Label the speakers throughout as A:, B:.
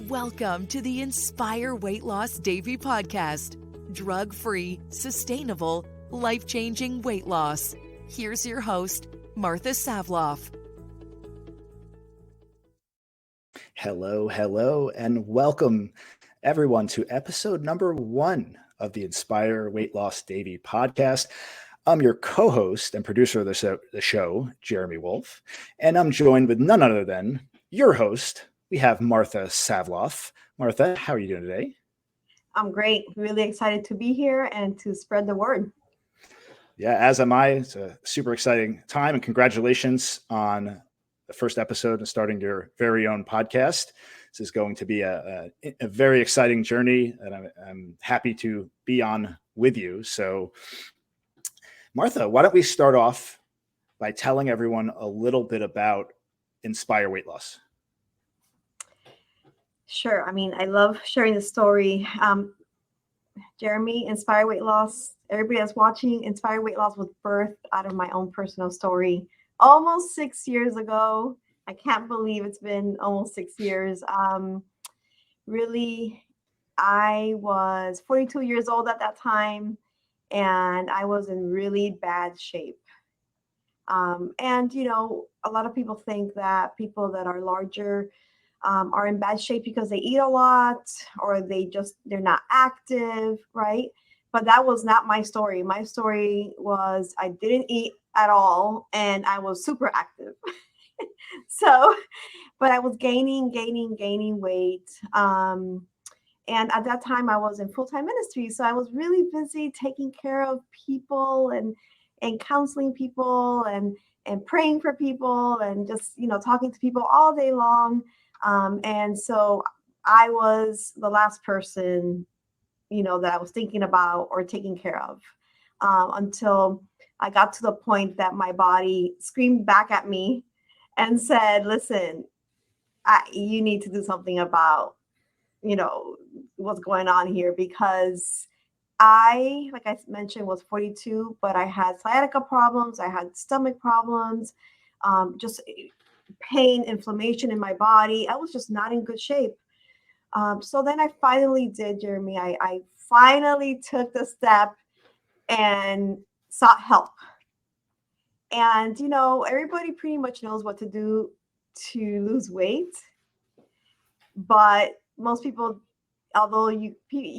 A: Welcome to the Inspire Weight Loss Davie podcast. Drug-free, sustainable, life-changing weight loss. Here's your host, Martha Savloff.
B: Hello, and welcome everyone to episode number 1 of the Inspire Weight Loss Davie podcast. I'm your co-host and producer of the show, Jeremy Wolf, and I'm joined with none other than your host. We have Martha Savloff. Martha, how are you doing today?
C: I'm great. Really excited to be here and to spread the word.
B: Yeah, as am I. It's a super exciting time, and congratulations on the first episode and starting your very own podcast. This is going to be a very exciting journey, and I'm happy to be on with you. So, Martha, why don't we start off by telling everyone a little bit about Inspire Weight Loss?
C: Sure. I mean, I love sharing the story. Jeremy, Inspire Weight Loss, everybody that's watching, Inspire Weight Loss was birthed out of my own personal story almost 6 years ago. I can't believe it's been almost 6 years. Really, I was 42 years old at that time, and I was in really bad shape. And, you know, a lot of people think that people that are larger are in bad shape because they eat a lot or they're not active, right? But that was not my story. My story was I didn't eat at all and I was super active. But I was gaining weight. And at that time I was in full-time ministry. So I was really busy taking care of people and counseling people and praying for people and just, you know, talking to people all day long. And so I was the last person, you know, that I was thinking about or taking care of until I got to the point that my body screamed back at me and said, listen, you need to do something about, you know, what's going on here, because I, like I mentioned, was 42, but I had sciatica problems. I had stomach problems, just pain, inflammation in my body. I was just not in good shape. So then I finally did, Jeremy. I finally took the step and sought help. And, you know, everybody pretty much knows what to do to lose weight. But most people, although you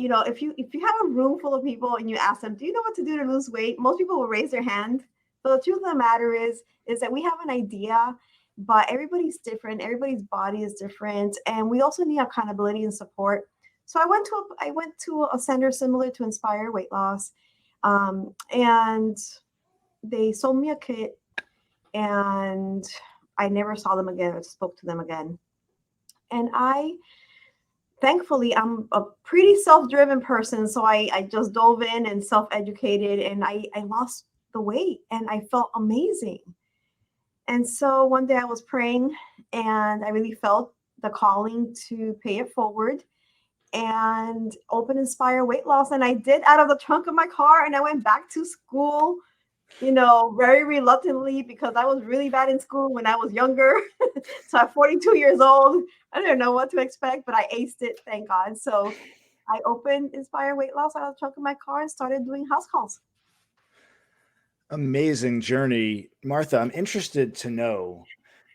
C: know, if you have a room full of people and you ask them, do you know what to do to lose weight? Most people will raise their hand. But the truth of the matter is that we have an idea, but everybody's different. Everybody's body is different. And we also need accountability and support. So I went to a center similar to Inspire Weight Loss. And they sold me a kit, and I never saw them again or spoke to them again. And thankfully, I'm a pretty self-driven person. So I just dove in and self-educated, and I lost the weight and I felt amazing. And so one day I was praying and I really felt the calling to pay it forward and open Inspire Weight Loss. And I did out of the trunk of my car, and I went back to school, you know, very reluctantly, because I was really bad in school when I was younger. So I'm 42 years old. I didn't know what to expect, but I aced it, thank God. So I opened Inspire Weight Loss out of the trunk of my car and started doing house calls.
B: Amazing journey. Martha, I'm interested to know,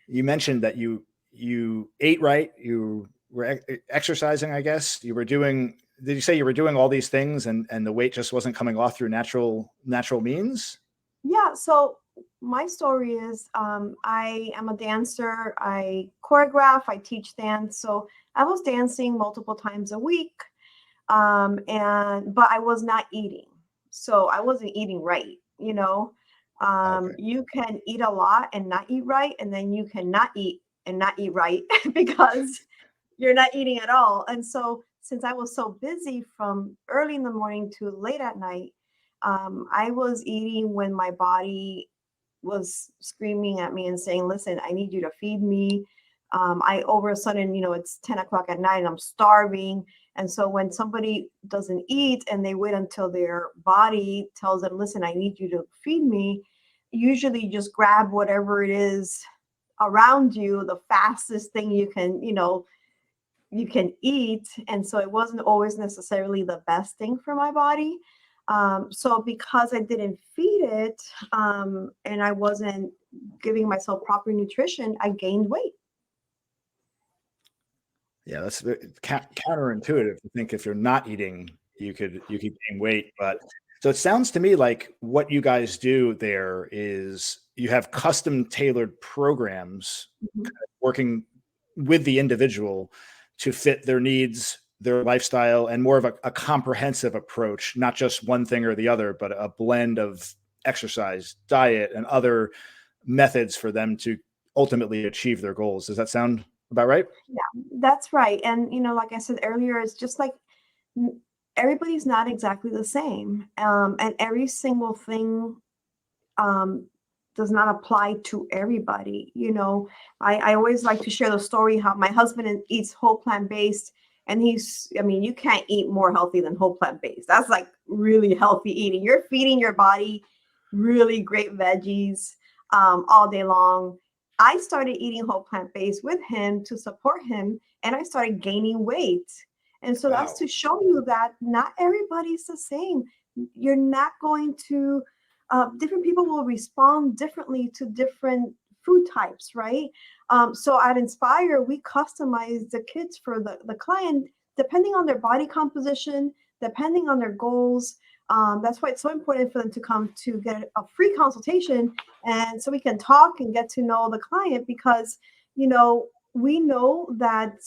B: you mentioned that you ate right, you were exercising, I guess. Did you say you were doing all these things and the weight just wasn't coming off through natural means?
C: Yeah, so my story is I am a dancer. I choreograph, I teach dance. So I was dancing multiple times a week, but I was not eating. So I wasn't eating right, you know.
B: Okay.
C: You can eat a lot and not eat right, and then you cannot eat and not eat right because you're not eating at all. And so since I was so busy from early in the morning to late at night, I was eating when my body was screaming at me and saying, listen, I need you to feed me. I over a sudden, you know, it's 10 o'clock at night and I'm starving. And so when somebody doesn't eat and they wait until their body tells them, listen, I need you to feed me, usually just grab whatever it is around you, the fastest thing you can, you know, you can eat. And so it wasn't always necessarily the best thing for my body. So because I didn't feed it, and I wasn't giving myself proper nutrition, I gained weight.
B: Yeah, that's counterintuitive to think if you're not eating, you could gain weight. But so it sounds to me like what you guys do there is you have custom tailored programs
C: Mhm.
B: working with the individual to fit their needs, their lifestyle, and more of a comprehensive approach, not just one thing or the other, but a blend of exercise, diet, and other methods for them to ultimately achieve their goals. Does that sound about right?
C: Yeah, that's right. And, like I said earlier, it's just like n- everybody's not exactly the same. And every single thing um, does not apply to everybody. I always like to share the story how my husband eats whole plant based, and I mean, you can't eat more healthy than whole plant based. That's like really healthy eating. You're feeding your body really great veggies all day long. I started eating whole plant based with him to support him, and I started gaining weight. And so that's
B: Wow.
C: to show you that not everybody's the same. You're not going to different people will respond differently to different food types, right? So at Inspire, we customize the kits for the client depending on their body composition, depending on their goals. That's why it's so important for them to come to get a free consultation, and so we can talk and get to know the client because, we know that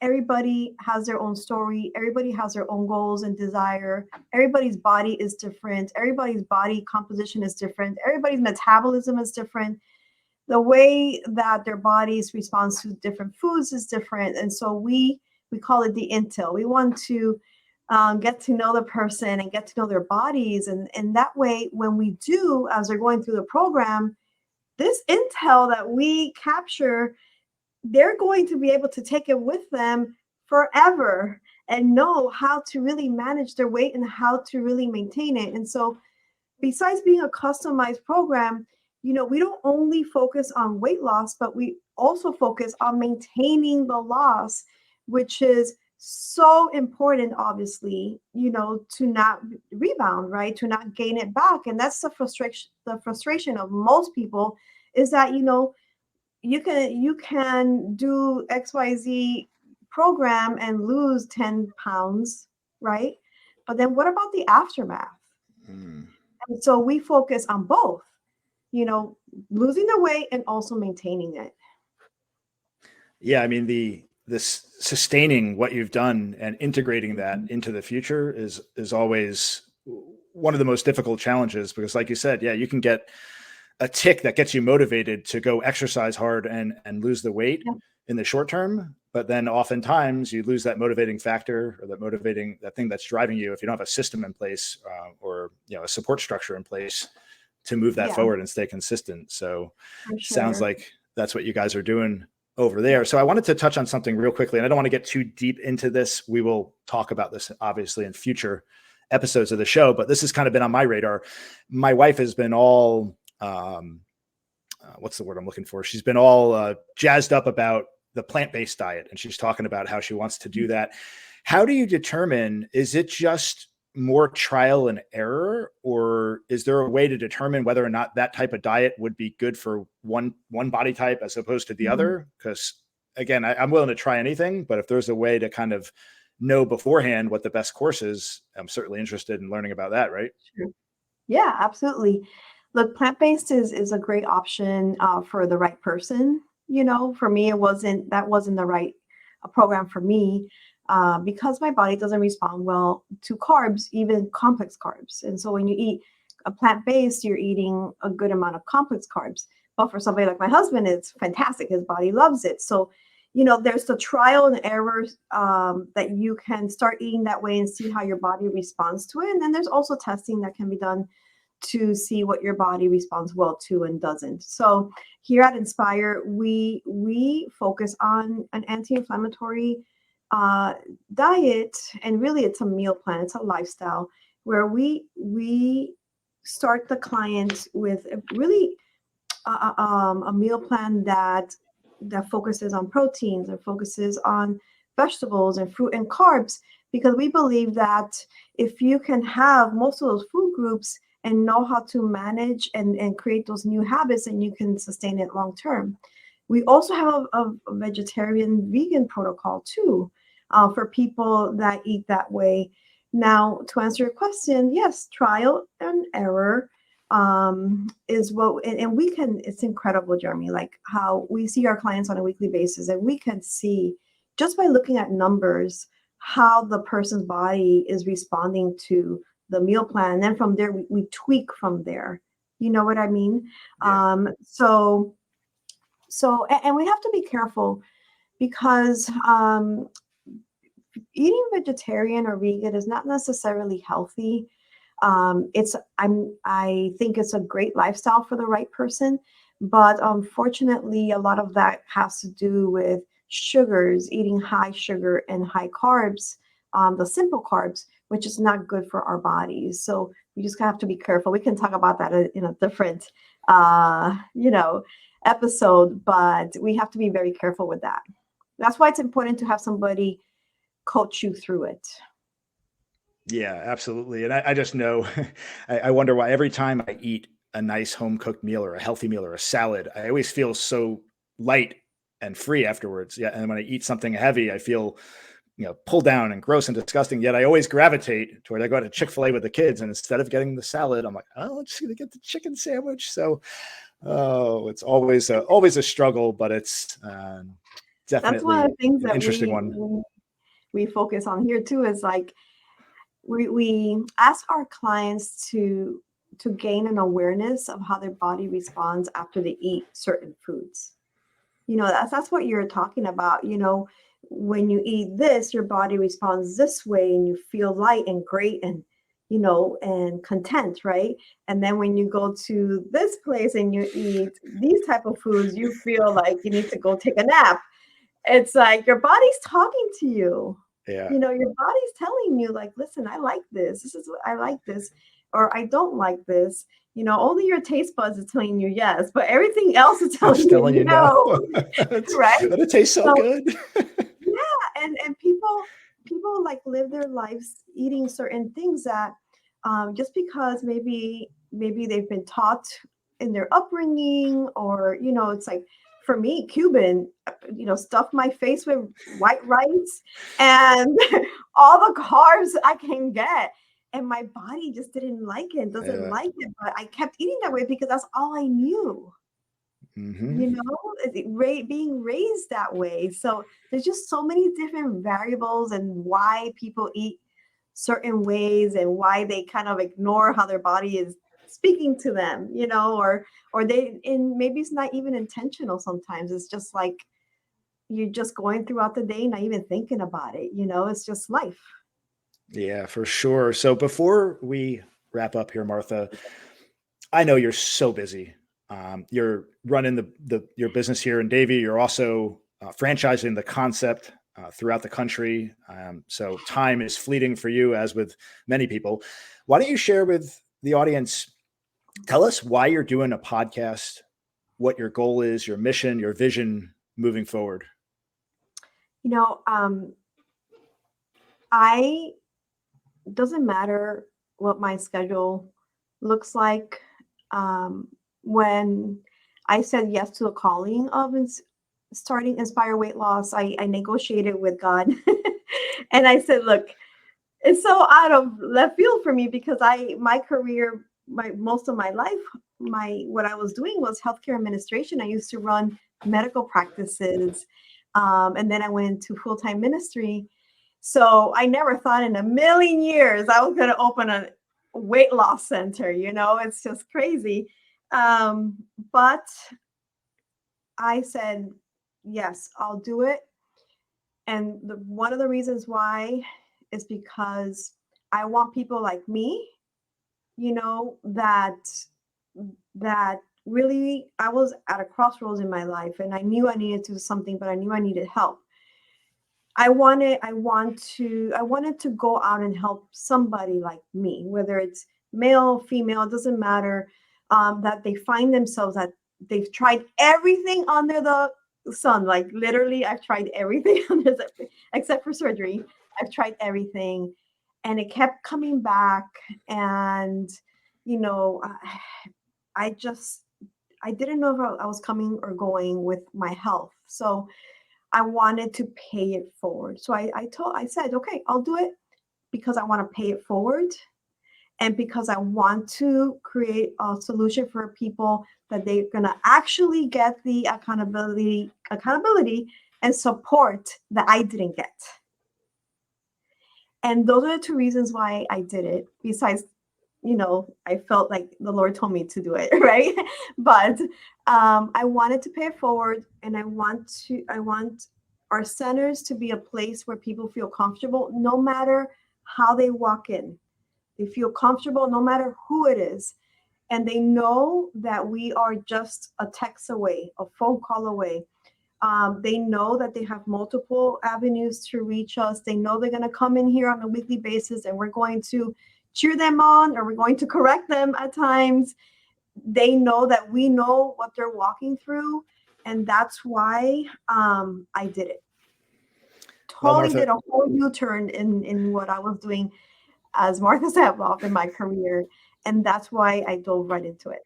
C: everybody has their own story, everybody has their own goals and desire. Everybody's body is different. Everybody's body composition is different. Everybody's metabolism is different. The way that their bodies respond to different foods is different. And so we call it the intel. We want to get to know the person and get to know their bodies. And that way, when we do, as they're going through the program, this intel that we capture, they're going to be able to take it with them forever and know how to really manage their weight and how to really maintain it. And so, besides being a customized program, we don't only focus on weight loss, but we also focus on maintaining the loss, which is so important, obviously, to not rebound, right? To not gain it back. And that's the frustration of most people is that, you can do XYZ program and lose 10 pounds, right? But then what about the aftermath?
B: Hmm.
C: And so we focus on both, you know, losing the weight and also maintaining it.
B: Yeah, I mean this sustaining what you've done and integrating that into the future is always one of the most difficult challenges because, like you said, yeah, you can get a tick that gets you motivated to go exercise hard and lose the weight
C: Yeah.
B: in the short term, but then oftentimes you lose that motivating factor or that thing that's driving you if you don't have a system in place or a support structure in place to move that
C: Yeah,
B: forward and stay consistent. So
C: for
B: sounds
C: sure.
B: like that's what you guys are doing over there. So I wanted to touch on something real quickly, and I don't want to get too deep into this. We will talk about this obviously in future episodes of the show, but this has kind of been on my radar. My wife has been all, what's the word I'm looking for? She's been all jazzed up about the plant-based diet, and she's talking about how she wants to do that. How do you determine, is it just more trial and error, or is there a way to determine whether or not that type of diet would be good for one body type as opposed to the
C: Mhm.
B: other? Because again, I'm willing to try anything, but if there's a way to kind of know beforehand what the best course is, I'm certainly interested in learning about that. Right?
C: Sure. Yeah, absolutely. Look, plant-based is a great option for the right person. For me, that wasn't the right program for me because my body doesn't respond well to carbs, even complex carbs. And so when you eat a plant-based, you're eating a good amount of complex carbs. But for somebody like my husband, it's fantastic. His body loves it. So, there's the trial and error that you can start eating that way and see how your body responds to it. And then there's also testing that can be done to see what your body responds well to and doesn't. So here at Inspire, we focus on an anti-inflammatory diet, and really it's a meal plan, it's a lifestyle where we start the client with a meal plan that focuses on proteins and focuses on vegetables and fruit and carbs, because we believe that if you can have most of those food groups and know how to manage and create those new habits, and you can sustain it long term. We also have a vegetarian vegan protocol too, for people that eat that way. Now, to answer your question, yes, trial and error is what, and we can, it's incredible, Jeremy, like how we see our clients on a weekly basis, and we can see just by looking at numbers how the person's body is responding to the meal plan. And then from there, we tweak from there. You know what I mean?
B: Yeah.
C: And we have to be careful because eating vegetarian or vegan is not necessarily healthy. I think it's a great lifestyle for the right person, but unfortunately, a lot of that has to do with sugars, eating high sugar and high carbs, the simple carbs, which is not good for our bodies. So we just have to be careful. We can talk about that in a different, episode, but we have to be very careful with that. That's why it's important to have somebody coach you through it.
B: Yeah, absolutely. And I just know, I wonder why every time I eat a nice home cooked meal or a healthy meal or a salad, I always feel so light and free afterwards. Yeah. And when I eat something heavy, I feel, pulled down and gross and disgusting. Yet I always gravitate toward, I go to Chick-fil-A with the kids, and instead of getting the salad, I'm like, oh, I'm just going to get the chicken sandwich. So, it's always a struggle, but it's
C: That's one
B: definitely
C: of the things
B: an
C: that
B: interesting one.
C: we focus on here too, is like we ask our clients to gain an awareness of how their body responds after they eat certain foods. That's what you're talking about. When you eat this, your body responds this way, and you feel light and great and and content, right? And then when you go to this place and you eat these type of foods, you feel like you need to go take a nap. It's like your body's talking to you.
B: Yeah.
C: Your body's telling you, like, listen, I like this. This is what I like this, or I don't like this. Only your taste buds is telling you yes, but everything else is telling you no. Right?
B: But it tastes so good.
C: Yeah, and people like live their lives eating certain things that just because maybe they've been taught in their upbringing, or it's like, for me, Cuban, stuff my face with white rice and all the carbs I can get. And my body just didn't like it, doesn't like it. But I kept eating that way because that's all I knew.
B: Mm-hmm.
C: Being raised that way. So there's just so many different variables and why people eat certain ways, and why they kind of ignore how their body is speaking to them, or they, and maybe it's not even intentional. Sometimes it's just like you're just going throughout the day, not even thinking about it. It's just life.
B: Yeah, for sure. So before we wrap up here, Martha, I know you're so busy. You're running your business here in Davie. You're also franchising the concept throughout the country. So time is fleeting for you, as with many people. Why don't you share with the audience, tell us why you're doing a podcast, what your goal is, your mission, your vision moving forward.
C: Doesn't matter what my schedule looks like. When I said yes to a calling of starting Inspire Weight Loss, I negotiated with God. And I said, look, it's so out of left field for me, because my career, most of my life, what I was doing was healthcare administration. I used to run medical practices. And then I went into full-time ministry. So I never thought in a million years I was going to open a weight loss center. It's just crazy. But I said, yes, I'll do it. And one of the reasons why is because I want people like me, that really, I was at a crossroads in my life, and I knew I needed to do something, but I knew I needed help. I wanted to go out and help somebody like me, whether it's male, female, it doesn't matter, that they find themselves, that they've tried everything under the son, like literally I've tried everything on this except for surgery. I've tried everything and it kept coming back. And, you know, I didn't know if I was coming or going with my health. So I wanted to pay it forward. So I said, okay, I'll do it because I want to pay it forward. And because I want to create a solution for people that they're gonna actually get the accountability and support that I didn't get. And those are the two reasons why I did it. Besides, you know, I felt like the Lord told me to do it, right? But I wanted to pay it forward, and I want our centers to be a place where people feel comfortable, no matter how they walk in. They feel comfortable no matter who it is. And they know that we are just a text away, a phone call away. They know that they have multiple avenues to reach us. They know they're going to come in here on a weekly basis and we're going to cheer them on, or we're going to correct them at times. They know that we know what they're walking through. And that's why I did it. Totally did a whole U-turn in what I was doing as Martha Savloff in my career. And that's why I dove right into it.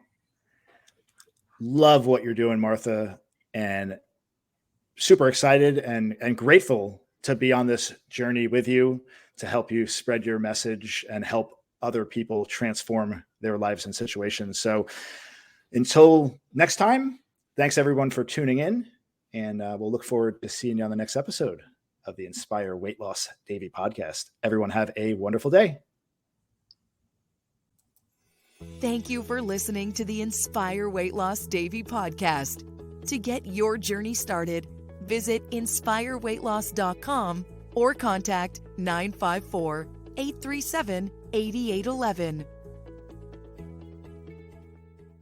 B: Love what you're doing, Martha, and super excited and grateful to be on this journey with you, to help you spread your message and help other people transform their lives and situations. So until next time, thanks everyone for tuning in, and we'll look forward to seeing you on the next episode of the Inspire Weight Loss Davie podcast. Everyone have a wonderful day.
A: Thank you for listening to the Inspire Weight Loss Davie podcast. To get your journey started, visit inspireweightloss.com or contact 954-837-8811.